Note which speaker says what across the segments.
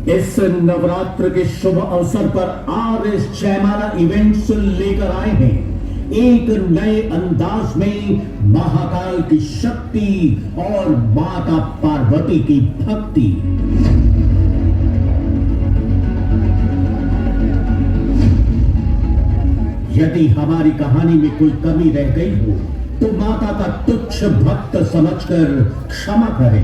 Speaker 1: इस नवरात्र के शुभ अवसर पर आरएस जयमाला इवेंट्स लेकर आए हैं एक नए अंदाज में महाकाल की शक्ति और माता पार्वती की भक्ति। यदि हमारी कहानी में कोई कमी रह गई हो तो माता का तुच्छ भक्त समझकर क्षमा करें।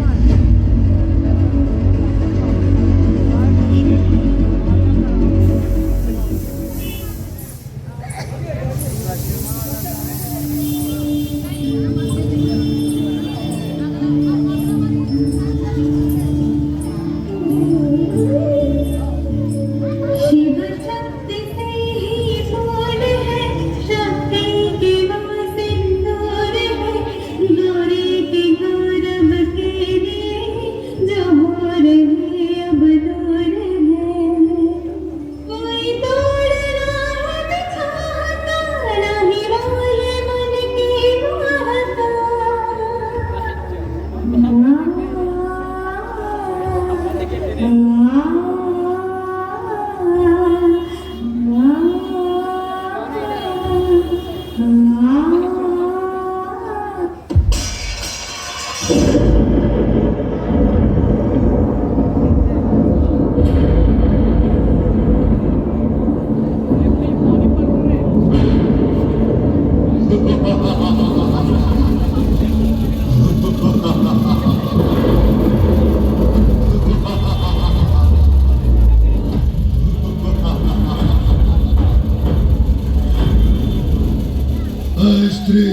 Speaker 2: स्त्री,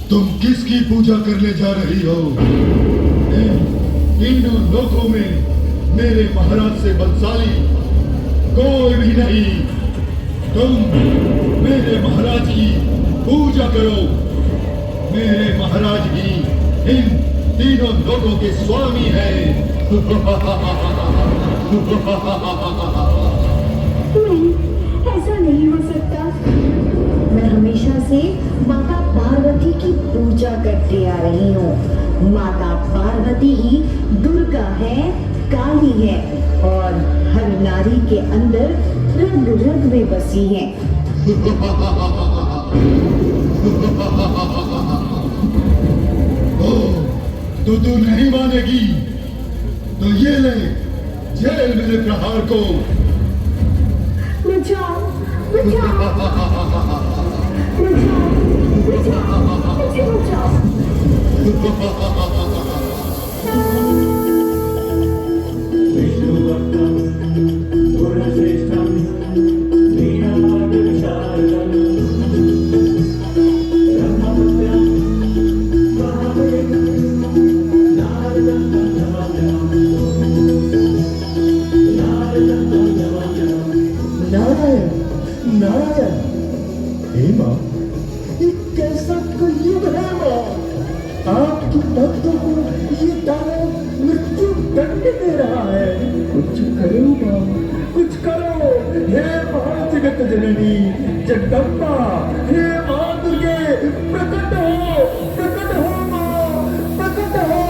Speaker 2: तुम किसकी पूजा करने जा रही हो? तीनों लोकों में मेरे महाराज से बलशाली कोई भी नहीं। तुम मेरे महाराज की पूजा करो। मेरे महाराज ही इन तीनों लोकों के स्वामी हैं।
Speaker 3: ऐसा नहीं हो सकता। मैं हमेशा से माता पार्वती की पूजा करते आ रही हूँ। माता पार्वती ही दुर्गा है, काली है और हर नारी के अंदर रग रग में बसी है।
Speaker 2: तो तू नहीं मानेगी तो ये ले जेल मेरे प्रहार को।
Speaker 3: बचाओ, बचाओ, बचाओ, बचाओ, मुझे बचाओ।
Speaker 2: नारायण, हे मां, ये कैसा कलयुग है मां? आपके भक्तों को ये दानव मृत्यु दंड दे रहा है। कुछ करो मां, कुछ करो। हे महाजगत जननी जगदम्बा, हे मां दुर्गे, प्रकट हो मां, प्रकट हो।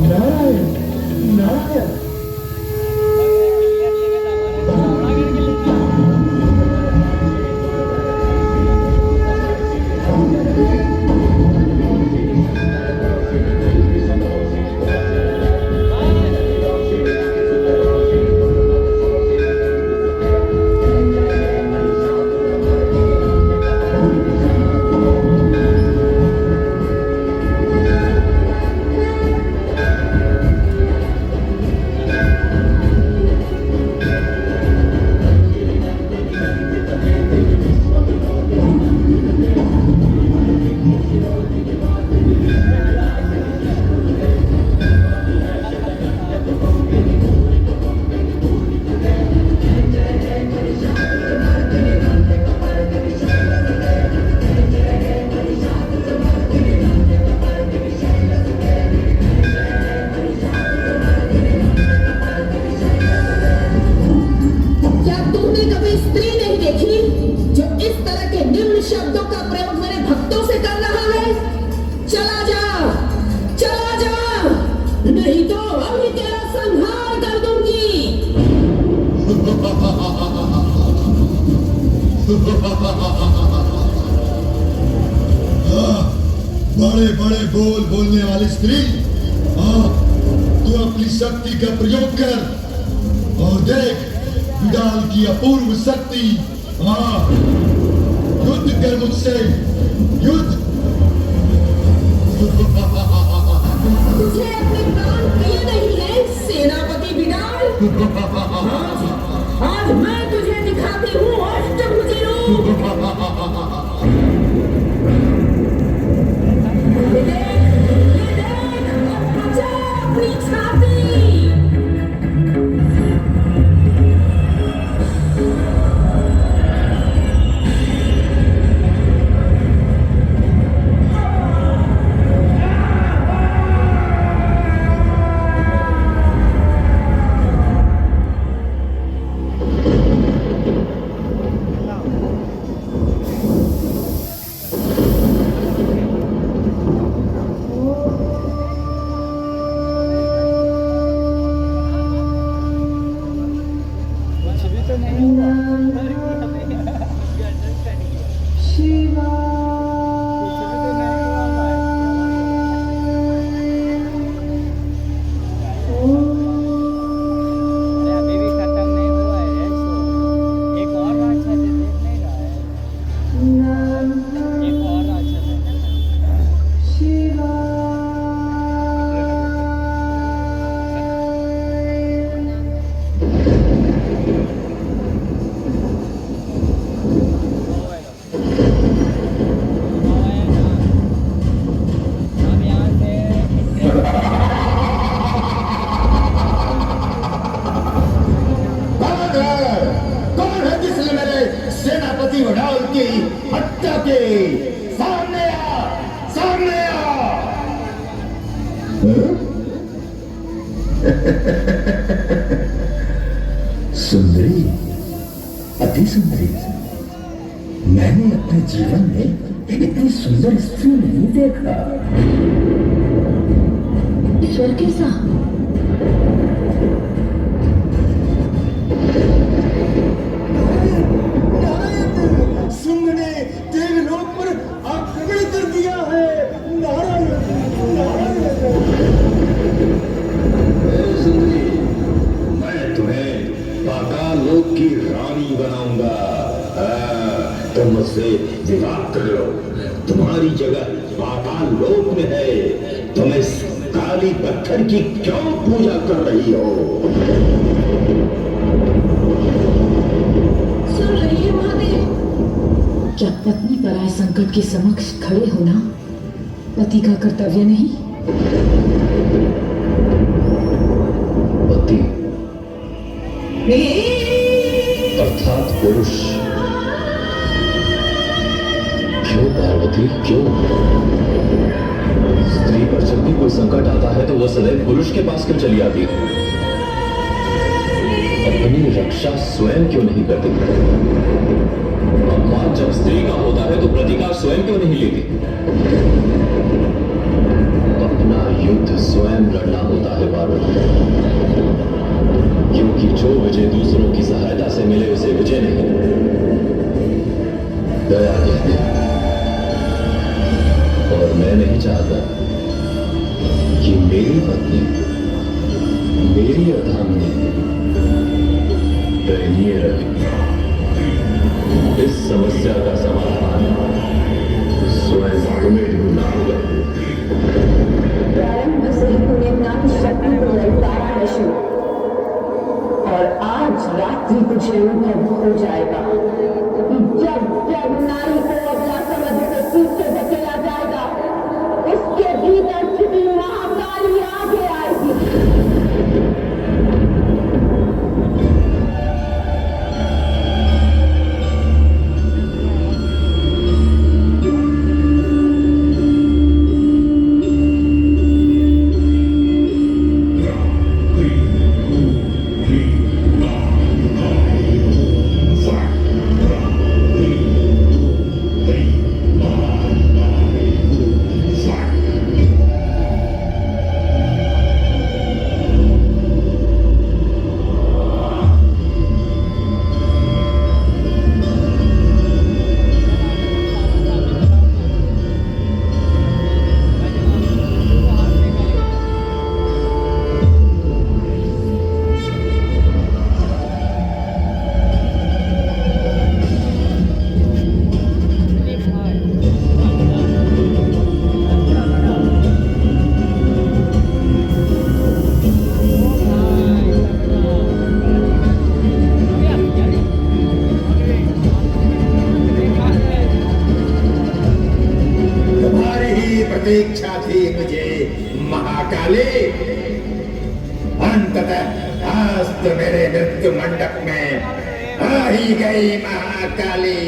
Speaker 2: नारायण, नारायण।
Speaker 4: नहीं तो अभी तेरा संहार कर दूंगी।
Speaker 2: बड़े बड़े बोल बोलने वाली स्त्री, तू अपनी शक्ति का प्रयोग कर और देख विडाल की अपूर्व शक्ति। युद्ध कर मुझसे, युद्ध।
Speaker 4: तुझे अपने प्राण प्रिय नहीं है सेनापति विडाल? आज मैं तुझे दिखाती हूँ अष्टभुजी रूप। ये देख, अब बचा अपनी छाती।
Speaker 1: सुंदरी, अति सुंदरी। मैंने अपने जीवन में इतनी सुंदर स्त्री नहीं देखा।
Speaker 3: ईश्वर कैसा?
Speaker 5: सिंह ने देवलोक पर आक्रमण कर दिया है। नारायण नारायण।
Speaker 1: सुंदरी, मैं तुम्हें पाताल लोक की रानी बनाऊंगा। तुम मुझसे विवाह कर लो। तुम्हारी जगह पाताल लोक में है। तुम इस काली पत्थर की क्यों पूजा कर रही हो?
Speaker 3: सुन रही है महादेव? क्या पत्नी पराय संकट के समक्ष खड़े होना पति का कर्तव्य नहीं?
Speaker 1: पति अर्थात पुरुष। क्यों पार्वती, क्यों? स्त्री पर जब भी कोई संकट आता है तो वो सदैव पुरुष के पास क्यों चली आती है? अपनी रक्षा स्वयं क्यों नहीं करती? अपमान जब स्त्री का होता है तो प्रतिकार स्वयं क्यों नहीं लेती? अपना युद्ध स्वयं लड़ना होता है पार्वती, क्योंकि जो विजय दूसरों की सहायता से मिले उसे विजय नहीं, दया कहते हैं। और मैं नहीं चाहता कि मेरी पत्नी, मेरी अर्धांगिनी दयनीय रहे। इस समस्या का समाधान स्वयं तुम्हें ढूंढना होगा।
Speaker 3: प्रारंभ से तूने नाम शक्ति को ललकारा नशु, और आज रात्रि तुझे अनुभव हो जाएगा कि जब जब नारी को अपना समझ कर पीछे धकेला जाएगा, उसके भीतर छिपी महाकाली आगे आएगी।
Speaker 2: प्रतीक्षा थी मुझे महाकाली। अंततः आज तो मेरे मृत्यु मंडप में आ ही गई महाकाली।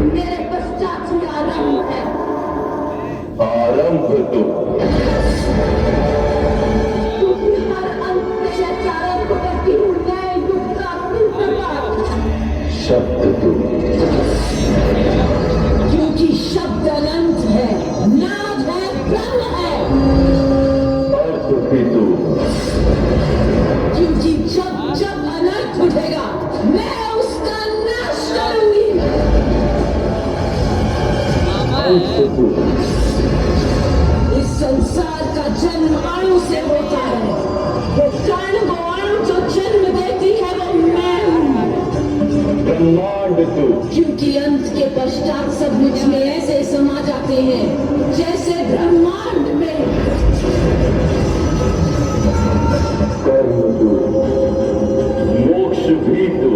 Speaker 4: मेरे पश्चात ही आरंभ है।
Speaker 2: आरंभ तो
Speaker 4: क्योंकि हर अंत में चारण को करती हूँ नए युग का सूत्रपात।
Speaker 2: शब्द तो
Speaker 4: क्योंकि शब्द अनंत है, नाद है, ब्रह्म है।
Speaker 2: अर्थ भी तो
Speaker 4: क्योंकि जब जब अनर्थ उठेगा मैं उसका नाश करूंगी। इस संसार का जन्म अणु से होता है। वो कर्ण वो अणु जो जन्म देती है वो मैं हूँ।
Speaker 2: ब्रह्मांड तो
Speaker 4: क्योंकि अंत के पश्चात सब मुझ में ऐसे समा जाते हैं जैसे ब्रह्मांड में।
Speaker 2: कर्म तो मोक्ष भी तो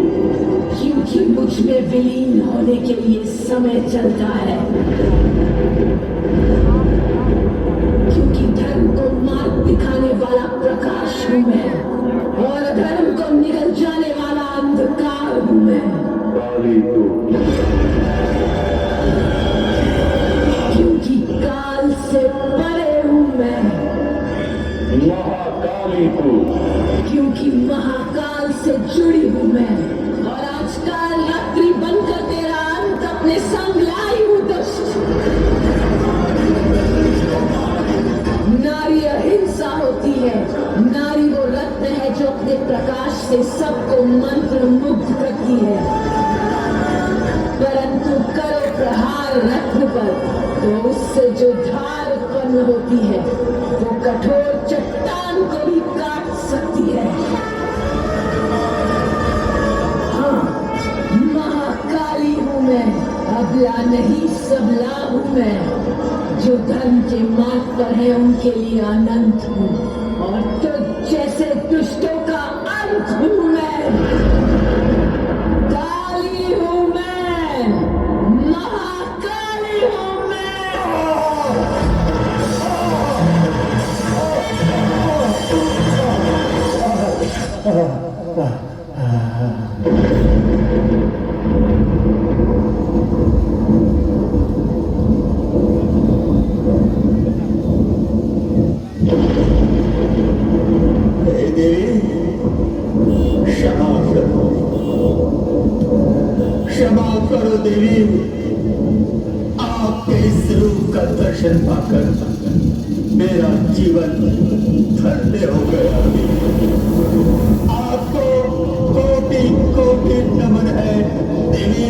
Speaker 4: क्योंकि मुझ में विलीन होने के लिए समय चलता है। क्योंकि धर्म को मार्ग दिखाने वाला प्रकाश हूँ मैं और अधर्म को निगल जाने वाला अंधकार हूँ मैं।
Speaker 2: काली तो
Speaker 4: क्योंकि काल से परे हूँ मैं।
Speaker 2: महाकाली तो
Speaker 4: क्योंकि महाकाल से जुड़ी हूँ मैं और आज काल रात्रि बनकर तेरा अंत अपने संग लाई हूँ दुष्ट। नारी अहिंसा होती है। नारी वो रत्न है जो अपने प्रकाश से सबको मंत्र मुग्ध करती है। परंतु करो प्रहार रत्न पर तो उससे जो धार उत्पन्न होती है वो कठोर चट्टान को भी काट सकती है। हाँ, महाकाली हूँ मैं, अबला नहीं सबला हूँ मैं। जो धर्म के मार्ग पर है उनके लिए अनंत हूँ और तुझ जैसे दुष्टों का अंत हूँ मैं। काली हूँ मैं, महाकाली हूँ मैं।
Speaker 5: हे देवी, क्षमा करो, क्षमा करो देवी। आपके इस रूप का दर्शन पाकर मेरा जीवन धन्य हो गया। आपको कोटि कोटि नमन है देवी।